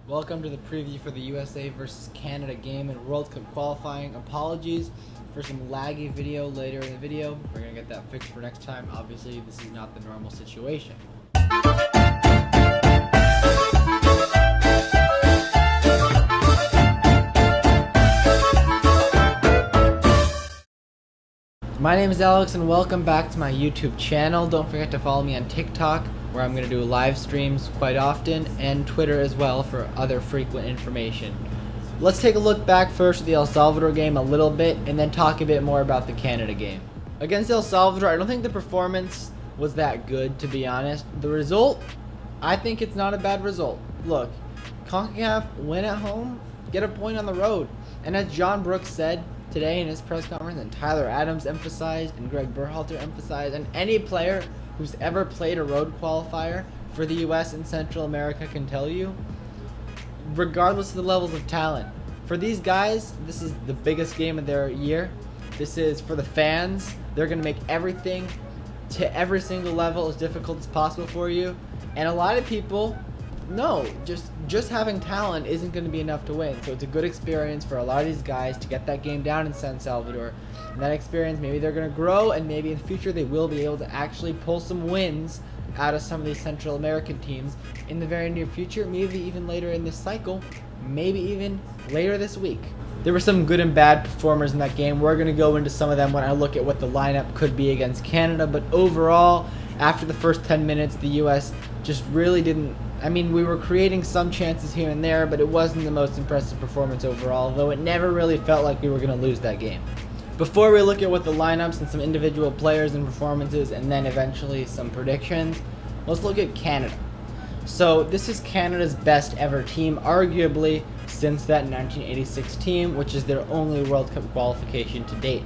Welcome to the preview for the USA versus Canada game in World Cup qualifying. Apologies for some laggy video later in the video. We're going to get that fixed for next time. Obviously, this is not the normal situation. My name is Alex and welcome back to my YouTube channel. Don't forget to follow me on TikTok, where I'm going to do live streams quite often, and Twitter as well for other frequent information. Let's take a look back first at the El Salvador game a little bit and then talk a bit more about the Canada game. Against El Salvador, I don't think the performance was that good, to be honest. The result, I think it's not a bad result. Look, CONCACAF win at home, get a point on the road. And as John Brooks said today in his press conference, and Tyler Adams emphasized, and Greg Berhalter emphasized, and any player who's ever played a road qualifier for the U.S. and Central America can tell you, regardless of the levels of talent, for these guys, this is the biggest game of their year. This is for the fans. They're going to make everything to every single level as difficult as possible for you. And a lot of people know just having talent isn't going to be enough to win. So it's a good experience for a lot of these guys to get that game down in San Salvador. And that experience, maybe they're going to grow, and maybe in the future they will be able to actually pull some wins out of some of these Central American teams in the very near future, maybe even later in this cycle, maybe even later this week. There were some good and bad performers in that game. We're going to go into some of them when I look at what the lineup could be against Canada. But overall, after the first 10 minutes, the U.S. just really didn't. I mean, we were creating some chances here and there, but it wasn't the most impressive performance overall, though it never really felt like we were going to lose that game. Before we look at what the lineups and some individual players and performances, and then eventually some predictions, let's look at Canada. So this is Canada's best ever team, arguably since that 1986 team, which is their only World Cup qualification to date.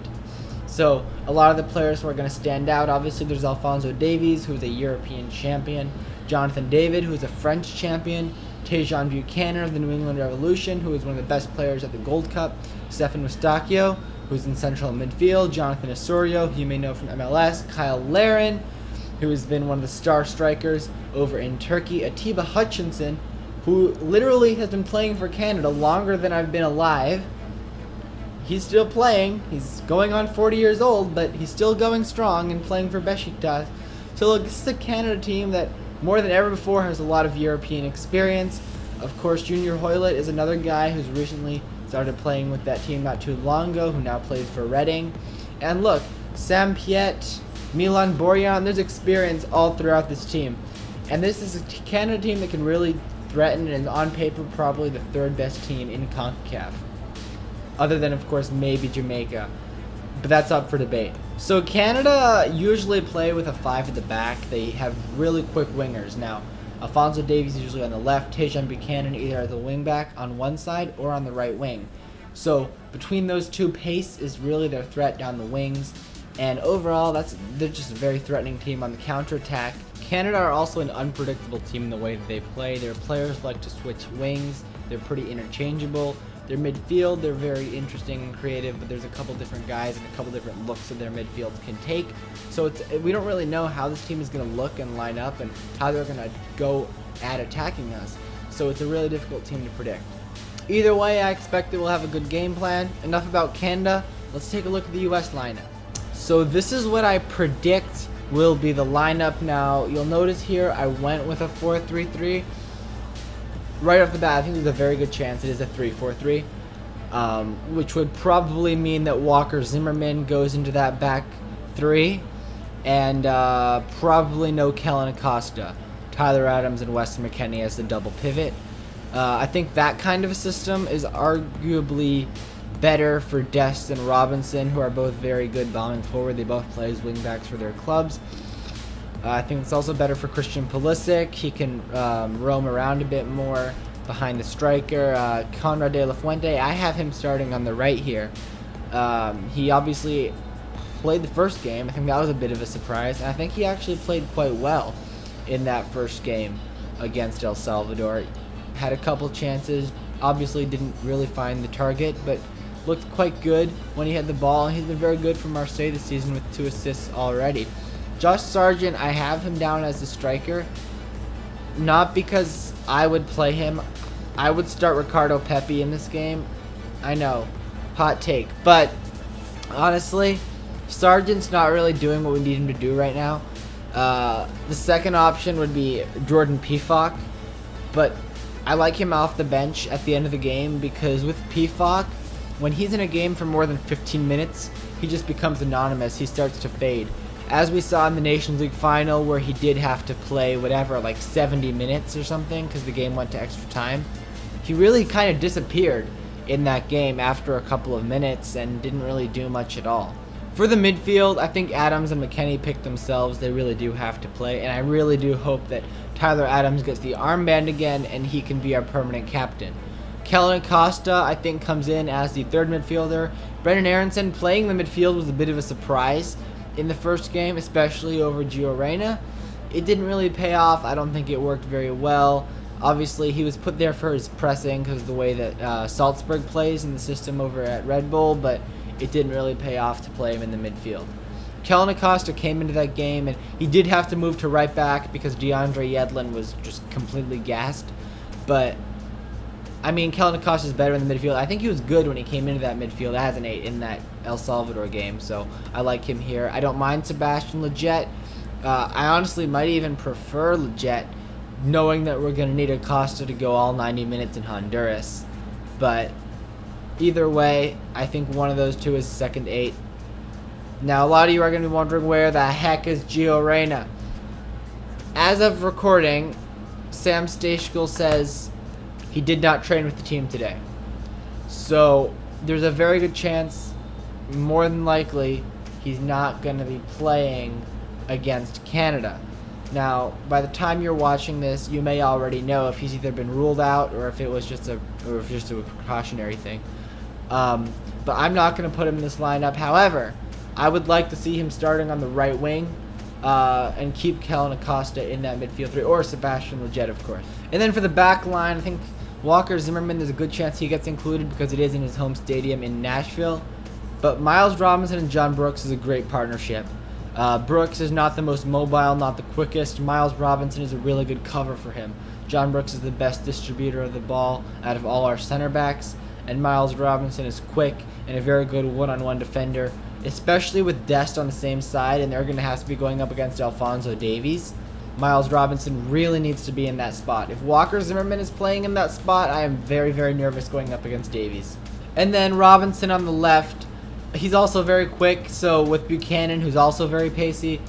So a lot of the players who are going to stand out, obviously there's Alphonso Davies, who's a European champion, Jonathan David, who's a French champion, Tejan Buchanan of the New England Revolution, who is one of the best players at the Gold Cup, Stefan Eustáquio, who's in central midfield, Jonathan Osorio, who you may know from MLS, Kyle Larin, who has been one of the star strikers over in Turkey, Atiba Hutchinson, who literally has been playing for Canada longer than I've been alive. He's still playing. He's going on 40 years old, but he's still going strong and playing for Besiktas. So look, this is a Canada team that more than ever before has a lot of European experience. Of course, Junior Hoylett is another guy who's recently started playing with that team not too long ago, who now plays for Reading. And look, Sam Piet, Milan Borjan, there's experience all throughout this team. And this is a Canada team that can really threaten and is on paper probably the third best team in CONCACAF. Other than, of course, maybe Jamaica. But that's up for debate. So Canada usually play with a 5 at the back. They have really quick wingers. Now, Alphonso Davies is usually on the left, Tejan Buchanan either as a wing back on one side or on the right wing. So between those two, pace is really their threat down the wings. And overall, they're just a very threatening team on the counterattack. Canada are also an unpredictable team in the way that they play. Their players like to switch wings. They're pretty interchangeable. Their midfield, they're very interesting and creative, but there's a couple different guys and a couple different looks that their midfield can take. So we don't really know how this team is going to look and line up and how they're going to go at attacking us. So it's a really difficult team to predict. Either way, I expect that we'll have a good game plan. Enough about Canada. Let's take a look at the U.S. lineup. So this is what I predict will be the lineup. Now, you'll notice here I went with a 4-3-3. Right off the bat, I think there's a very good chance it is a 3-4-3, which would probably mean that Walker Zimmerman goes into that back three, and probably no Kellen Acosta, Tyler Adams, and Weston McKennie as the double pivot. I think that kind of a system is arguably better for Dest and Robinson, who are both very good bombing forward. They both play as wingbacks for their clubs. I think it's also better for Christian Pulisic. He can roam around a bit more behind the striker. Conrad De La Fuente, I have him starting on the right here. He obviously played the first game. I think that was a bit of a surprise. And I think he actually played quite well in that first game against El Salvador. Had a couple chances. Obviously didn't really find the target, but looked quite good when he had the ball. He's been very good for Marseille this season with 2 assists already. Josh Sargent, I have him down as the striker. Not because I would play him. I would start Ricardo Pepi in this game. I know, hot take, but honestly, Sargent's not really doing what we need him to do right now. The second option would be Jordan Pefok, but I like him off the bench at the end of the game because with Pefok, when he's in a game for more than 15 minutes, he just becomes anonymous. He starts to fade. As we saw in the Nations League final where he did have to play whatever, like 70 minutes or something because the game went to extra time, he really kind of disappeared in that game after a couple of minutes and didn't really do much at all. For the midfield, I think Adams and McKennie picked themselves. They really do have to play, and I really do hope that Tyler Adams gets the armband again and he can be our permanent captain. Kellen Acosta, I think, comes in as the third midfielder. Brendan Aronson playing the midfield was a bit of a surprise in the first game, especially over Gio Reyna. It didn't really pay off. I don't think it worked very well. Obviously, he was put there for his pressing because of the way that Salzburg plays in the system over at Red Bull, but it didn't really pay off to play him in the midfield. Kellen Acosta came into that game, and he did have to move to right back because DeAndre Yedlin was just completely gassed. But, I mean, Kellen Acosta is better in the midfield. I think he was good when he came into that midfield as an 8 in that El Salvador game, so I like him here. I don't mind Sebastian Lletget. I honestly might even prefer Lletget, knowing that we're going to need Acosta to go all 90 minutes in Honduras. But either way, I think one of those two is second 8. Now, a lot of you are going to be wondering where the heck is Gio Reyna. As of recording, Sam Stejskal says he did not train with the team today. So there's a very good chance, more than likely, he's not going to be playing against Canada. Now, by the time you're watching this, you may already know if he's either been ruled out or if it was just a precautionary thing. But I'm not going to put him in this lineup. However, I would like to see him starting on the right wing and keep Kellen Acosta in that midfield 3, or Sebastian Lletget, of course. And then for the back line, I think Walker Zimmerman, there's a good chance he gets included because it is in his home stadium in Nashville. But Miles Robinson and John Brooks is a great partnership. Brooks is not the most mobile, not the quickest. Miles Robinson is a really good cover for him. John Brooks is the best distributor of the ball out of all our center backs, and Miles Robinson is quick and a very good one-on-one defender, especially with Dest on the same side, and they're going to have to be going up against Alphonso Davies. Miles Robinson really needs to be in that spot. If Walker Zimmerman is playing in that spot, I am very, very nervous going up against Davies. And then Robinson on the left, he's also very quick, so with Buchanan, who's also very pacey,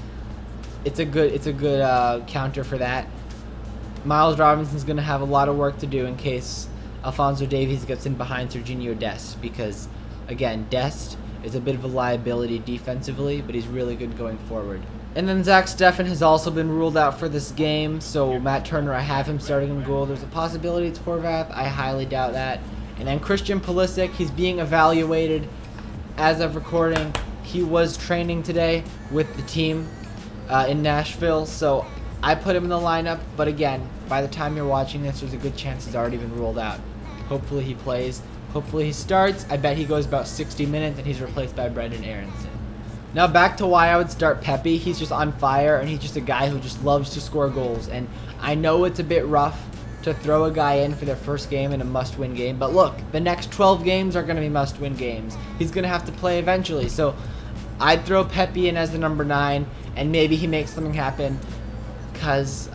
it's a good counter for that. Miles Robinson's going to have a lot of work to do in case Alphonso Davies gets in behind Serginho Dest, because, again, Dest is a bit of a liability defensively, but he's really good going forward. And then Zach Steffen has also been ruled out for this game, so Matt Turner, I have him starting in goal. There's a possibility it's Horvath. I highly doubt that. And then Christian Pulisic, he's being evaluated as of recording. He was training today with the team in Nashville, so I put him in the lineup. But again, by the time you're watching this, there's a good chance he's already been ruled out. Hopefully he plays. Hopefully he starts. I bet he goes about 60 minutes and he's replaced by Brendan Aronson. Now back to why I would start Pepi. He's just on fire, and he's just a guy who just loves to score goals. And I know it's a bit rough to throw a guy in for their first game in a must-win game, but look, the next 12 games are going to be must-win games. He's going to have to play eventually, so I'd throw Pepi in as the number 9, and maybe he makes something happen, because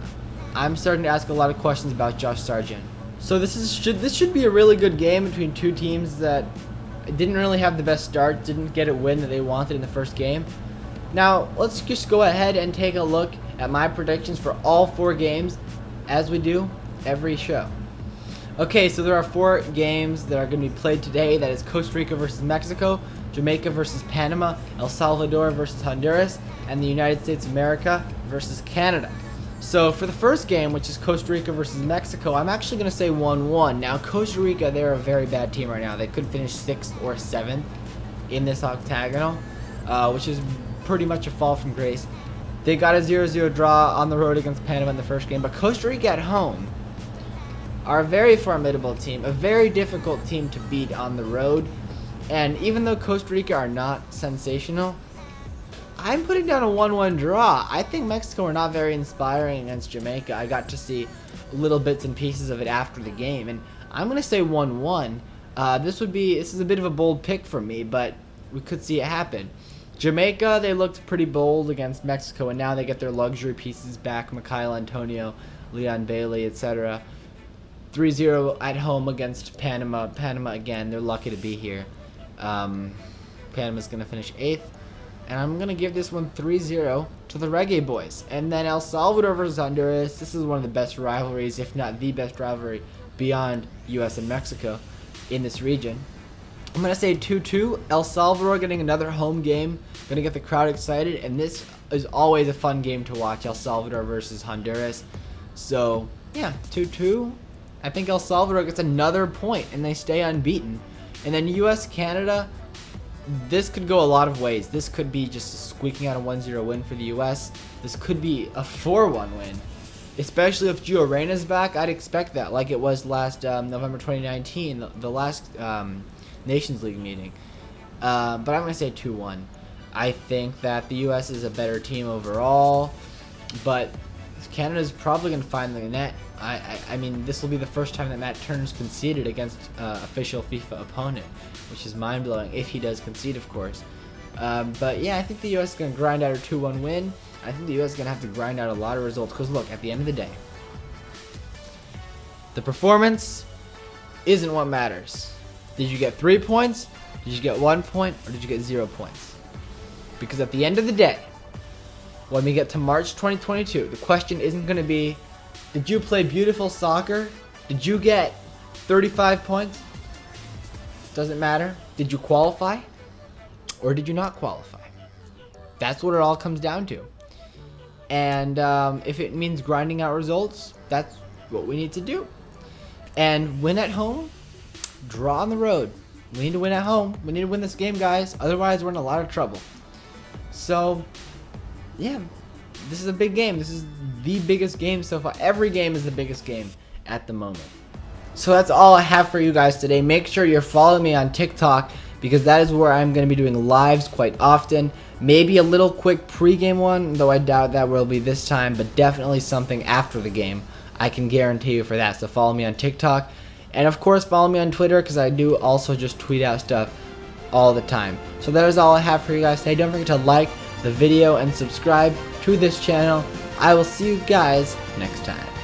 I'm starting to ask a lot of questions about Josh Sargent. So this should be a really good game between two teams that didn't really have the best start, didn't get a win that they wanted in the first game. Now, let's just go ahead and take a look at my predictions for all 4 games, as we do every show. Okay, so there are 4 games that are going to be played today. That is Costa Rica versus Mexico, Jamaica versus Panama, El Salvador versus Honduras, and the United States of America versus Canada. So for the first game, which is Costa Rica versus Mexico, I'm actually going to say 1-1. Now, Costa Rica, they're a very bad team right now. They could finish 6th or 7th in this octagonal, which is pretty much a fall from grace. They got a 0-0 draw on the road against Panama in the first game, but Costa Rica at home are a very formidable team, a very difficult team to beat on the road. And even though Costa Rica are not sensational, I'm putting down a 1-1 draw. I think Mexico are not very inspiring against Jamaica. I got to see little bits and pieces of it after the game, and I'm gonna say 1-1. This is a bit of a bold pick for me, but we could see it happen. Jamaica, they looked pretty bold against Mexico, and now they get their luxury pieces back: Mikhail Antonio, Leon Bailey, etc. 3-0 at home against Panama. Panama again, they're lucky to be here. Panama's gonna finish 8th. And I'm going to give this one 3-0 to the Reggae Boys. And then El Salvador versus Honduras. This is one of the best rivalries, if not the best rivalry, beyond U.S. and Mexico in this region. I'm going to say 2-2. El Salvador getting another home game. Going to get the crowd excited. And this is always a fun game to watch, El Salvador versus Honduras. So, yeah, 2-2. I think El Salvador gets another point, and they stay unbeaten. And then U.S.-Canada, this could go a lot of ways. This could be just squeaking out a 1-0 win for the U.S. This could be a 4-1 win. Especially if Gio Reyna's back, I'd expect that, like it was last November 2019, the last Nations League meeting. But I'm going to say 2-1. I think that the U.S. is a better team overall, but Canada's probably going to find the net. I mean, this will be the first time that Matt Turner's conceded against official FIFA opponent, which is mind-blowing, if he does concede, of course. But yeah, I think the U.S. is going to grind out a 2-1 win. I think the U.S. is going to have to grind out a lot of results, because look, at the end of the day, the performance isn't what matters. Did you get 3 points? Did you get 1 point? Or did you get 0 points? Because at the end of the day, when we get to March 2022, the question isn't going to be, did you play beautiful soccer? Did you get 35 points? Doesn't matter. Did you qualify? Or did you not qualify? That's what it all comes down to. And if it means grinding out results, that's what we need to do. And win at home, draw on the road. We need to win at home. We need to win this game, guys. Otherwise, we're in a lot of trouble. So, yeah, this is a big game. This is the biggest game so far. Every game is the biggest game at the moment. So that's all I have for you guys today. Make sure you're following me on TikTok, because that is where I'm going to be doing lives quite often. Maybe a little quick pre-game one, though I doubt that will be this time, but definitely something after the game. I can guarantee you for that. So follow me on TikTok. And of course, follow me on Twitter, because I do also just tweet out stuff all the time. So that is all I have for you guys today. Don't forget to like the video and subscribe to this channel. I will see you guys next time.